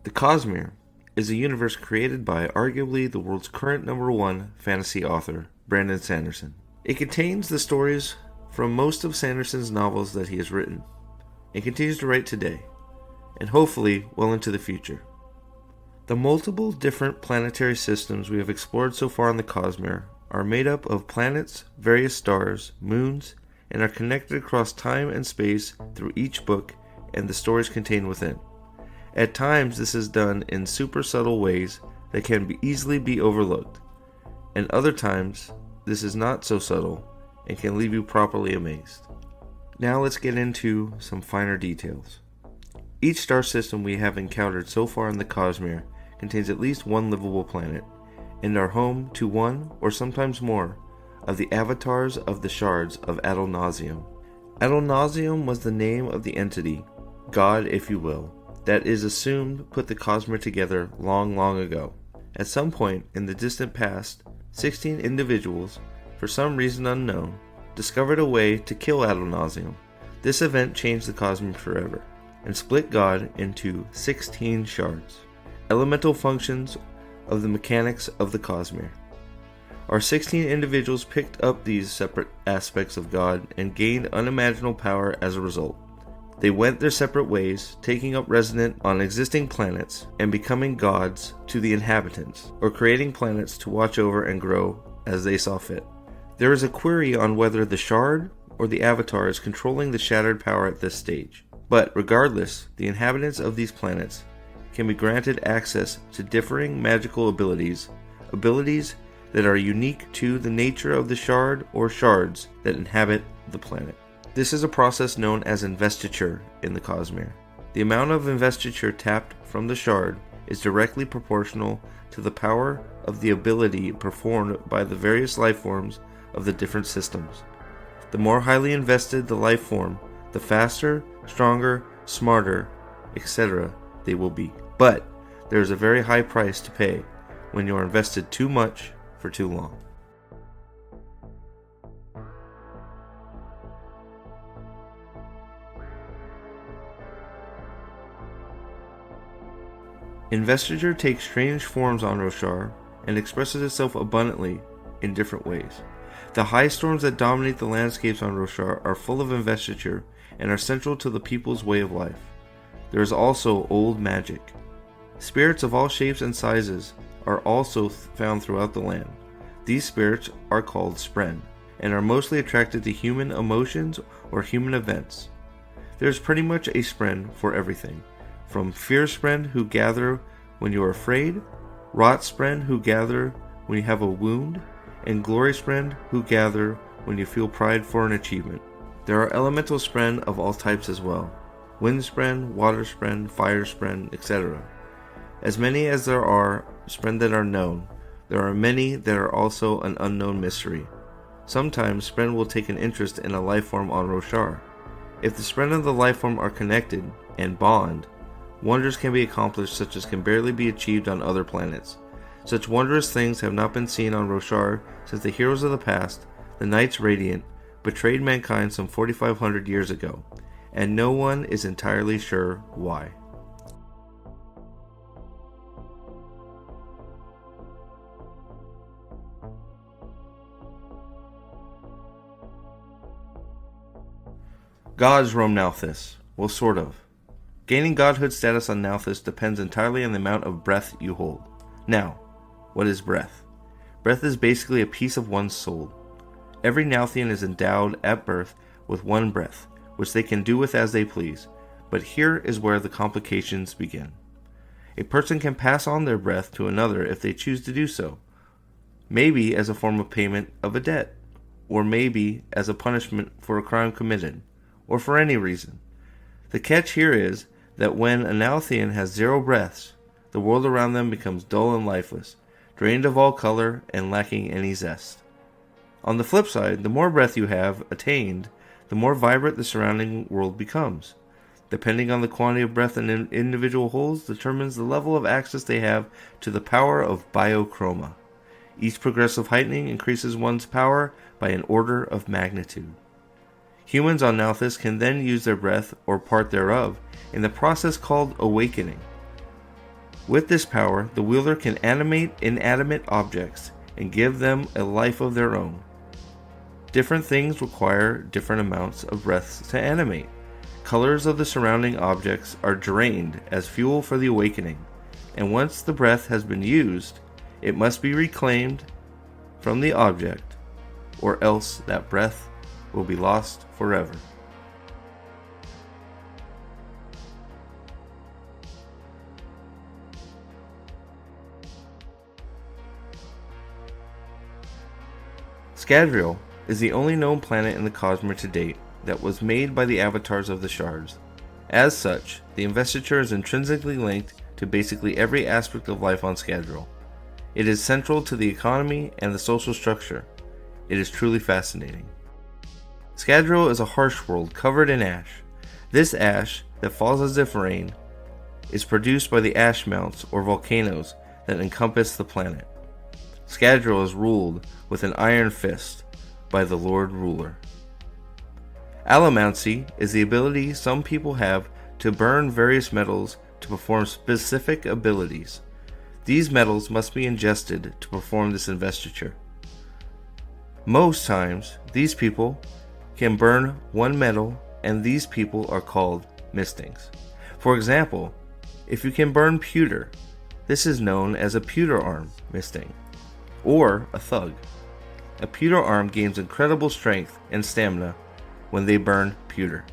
The Cosmere is a universe created by arguably the world's current #1 fantasy author, Brandon Sanderson. It contains the stories from most of Sanderson's novels that he has written, and continues to write today, and hopefully well into the future. The multiple different planetary systems we have explored so far on the Cosmere are made up of planets, various stars, moons, and are connected across time and space through each book and the stories contained within. At times this is done in super subtle ways that can easily be overlooked, and other times this is not so subtle and can leave you properly amazed. Now let's get into some finer details. Each star system we have encountered so far in the Cosmere contains at least one livable planet, and are home to one, or sometimes more, of the avatars of the Shards of ad nauseam. Ad nauseam was the name of the entity, God if you will, that is assumed put the Cosmere together long ago. At some point in the distant past, 16 individuals, for some reason unknown, discovered a way to kill ad nauseam. This event changed the Cosmere forever, and split God into 16 shards, elemental functions of the mechanics of the Cosmere. Our 16 individuals picked up these separate aspects of God and gained unimaginable power as a result. They went their separate ways, taking up residence on existing planets and becoming gods to the inhabitants, or creating planets to watch over and grow as they saw fit. There is a query on whether the Shard or the Avatar is controlling the shattered power at this stage, but regardless, the inhabitants of these planets can be granted access to differing magical abilities that are unique to the nature of the Shard or Shards that inhabit the planet. This is a process known as investiture in the Cosmere. The amount of investiture tapped from the Shard is directly proportional to the power of the ability performed by the various life forms of the different systems. The more highly invested the life form, the faster, stronger, smarter, etc. they will be. But there is a very high price to pay when you are invested too much for too long. Investiture takes strange forms on Roshar and expresses itself abundantly in different ways. The high storms that dominate the landscapes on Roshar are full of investiture and are central to the people's way of life. There is also old magic. Spirits of all shapes and sizes are also found throughout the land. These spirits are called Spren, and are mostly attracted to human emotions or human events. There is pretty much a Spren for everything, from Fear Spren who gather when you are afraid, Rot Spren who gather when you have a wound, and Glory Spren who gather when you feel pride for an achievement. There are elemental Spren of all types as well. Wind Spren, Water Spren, Fire Spren, etc. As many as there are Spren that are known, there are many that are also an unknown mystery. Sometimes Spren will take an interest in a life form on Roshar. If the Spren of the life form are connected and bond, wonders can be accomplished such as can barely be achieved on other planets. Such wondrous things have not been seen on Roshar since the heroes of the past, the Knights Radiant, betrayed mankind some 4,500 years ago, and no one is entirely sure why. Gods roam Nalthis. Well, sort of. Gaining godhood status on Nalthis depends entirely on the amount of breath you hold. Now, what is breath? Breath is basically a piece of one's soul. Every Nalthian is endowed at birth with one breath, which they can do with as they please, but here is where the complications begin. A person can pass on their breath to another if they choose to do so, maybe as a form of payment of a debt, or maybe as a punishment for a crime committed, or for any reason. The catch here is that when a Nalthian has 0 breaths, the world around them becomes dull and lifeless, drained of all color and lacking any zest. On the flip side, the more breath you have attained, the more vibrant the surrounding world becomes. Depending on the quantity of breath an individual holds determines the level of access they have to the power of biochroma. Each progressive heightening increases one's power by an order of magnitude. Humans on Nalthis can then use their breath, or part thereof, in the process called awakening. With this power, the wielder can animate inanimate objects and give them a life of their own. Different things require different amounts of breaths to animate. Colors of the surrounding objects are drained as fuel for the awakening, and once the breath has been used, it must be reclaimed from the object, or else that breath will be lost forever. Scadrial is the only known planet in the Cosmere to date that was made by the avatars of the Shards. As such, the investiture is intrinsically linked to basically every aspect of life on Scadrial. It is central to the economy and the social structure. It is truly fascinating. Scadrial is a harsh world covered in ash. This ash, that falls as if rain, is produced by the ash mounts or volcanoes that encompass the planet. Scadrial is ruled with an iron fist by the Lord Ruler. Allomancy is the ability some people have to burn various metals to perform specific abilities. These metals must be ingested to perform this investiture. Most times, these people can burn one metal, and these people are called mistings. For example, if you can burn pewter, this is known as a pewter arm misting, or a thug. A pewter arm gains incredible strength and stamina when they burn pewter.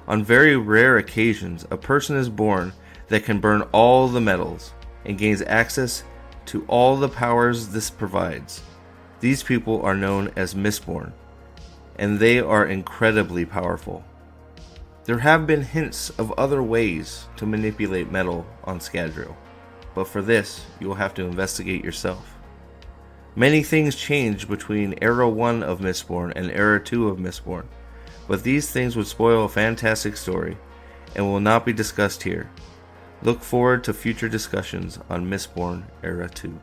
On very rare occasions, a person is born that can burn all the metals and gains access to all the powers this provides. These people are known as MISTBORN, and they are incredibly powerful. There have been hints of other ways to manipulate metal on Scadrial, but for this, you will have to investigate yourself. Many things change between Era 1 of MISTBORN and Era 2 of MISTBORN, but these things would spoil a fantastic story and will not be discussed here. Look forward to future discussions on MISTBORN Era 2.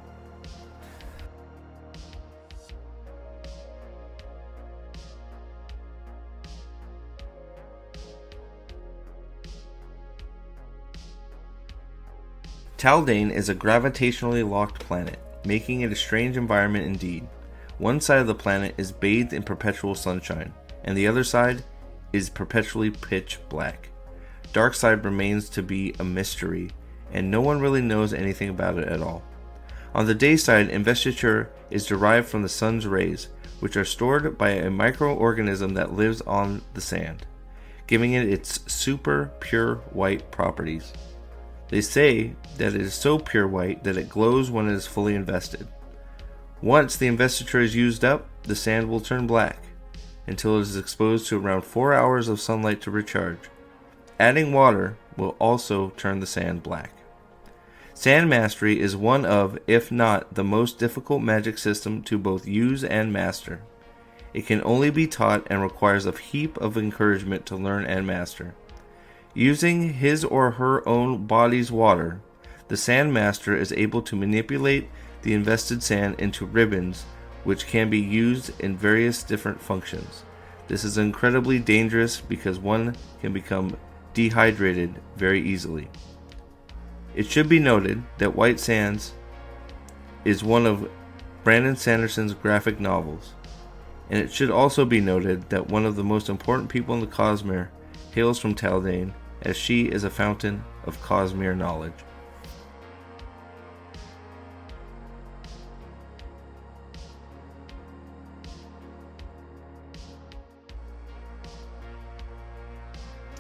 Taldane is a gravitationally locked planet, making it a strange environment indeed. One side of the planet is bathed in perpetual sunshine, and the other side is perpetually pitch black. Dark side remains to be a mystery, and no one really knows anything about it at all. On the day side, investiture is derived from the sun's rays, which are stored by a microorganism that lives on the sand, giving it its super pure white properties. They say that it is so pure white that it glows when it is fully invested. Once the investiture is used up, the sand will turn black, until it is exposed to around 4 hours of sunlight to recharge. Adding water will also turn the sand black. Sand mastery is one of, if not the most difficult magic system to both use and master. It can only be taught and requires a heap of encouragement to learn and master. Using his or her own body's water, the Sand Master is able to manipulate the invested sand into ribbons, which can be used in various different functions. This is incredibly dangerous because one can become dehydrated very easily. It should be noted that White Sands is one of Brandon Sanderson's graphic novels, and it should also be noted that one of the most important people in the Cosmere hails from Taldane, as she is a fountain of Cosmere knowledge.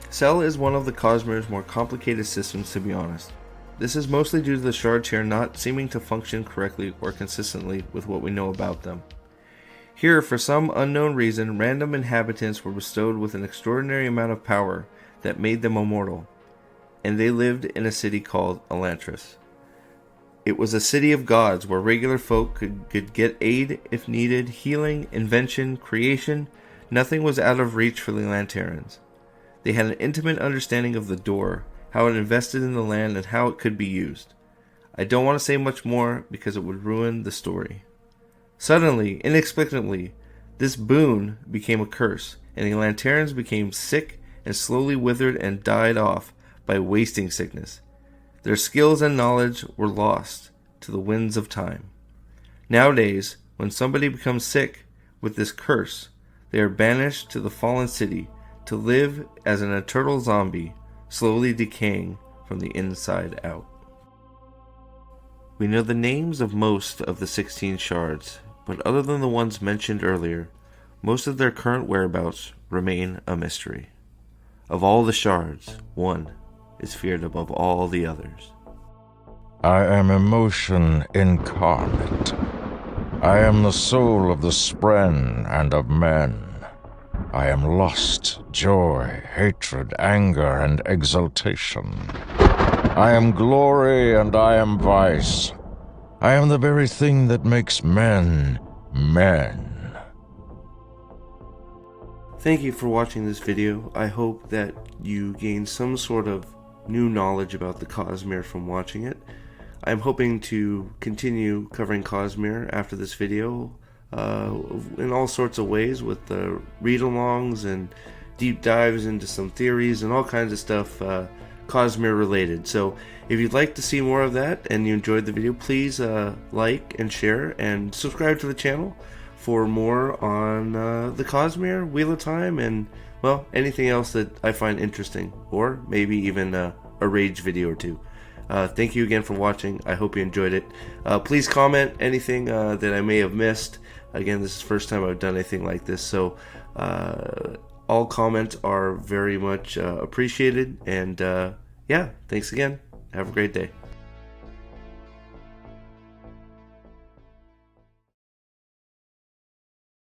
Cell is one of the Cosmere's more complicated systems, to be honest. This is mostly due to the shards here not seeming to function correctly or consistently with what we know about them. Here, for some unknown reason, random inhabitants were bestowed with an extraordinary amount of power that made them immortal, and they lived in a city called ELANTRIS. It was a city of gods where regular folk could get aid if needed, healing, invention, creation. Nothing was out of reach for the Elanterans. They had an intimate understanding of the door, how it invested in the land, and how it could be used. I don't want to say much more because it would ruin the story. Suddenly, inexplicably, this boon became a curse, and the Elanterans became sick and slowly withered and died off by wasting sickness. Their skills and knowledge were lost to the winds of time. Nowadays, when somebody becomes sick with this curse, they are banished to the fallen city to live as an eternal zombie, slowly decaying from the inside out. We know the names of most of the 16 shards, but other than the ones mentioned earlier, most of their current whereabouts remain a mystery. Of all the shards, one is feared above all the others. I am emotion incarnate. I am the soul of the spren and of men. I am lust, joy, hatred, anger, and exultation. I am glory and I am vice. I am the very thing that makes men, men. Thank you for watching this video. I hope that you gained some sort of new knowledge about the Cosmere from watching it. I'm hoping to continue covering Cosmere after this video in all sorts of ways, with the read-alongs and deep dives into some theories and all kinds of stuff Cosmere related. So if you'd like to see more of that and you enjoyed the video, please like and share and subscribe to the channel for more on the Cosmere, Wheel of Time, and, well, anything else that I find interesting, or maybe even a rage video or two. Thank you again for watching. I hope you enjoyed it. Please comment anything that I may have missed. Again, this is the first time I've done anything like this, so all comments are very much appreciated. And yeah, thanks again. Have a great day.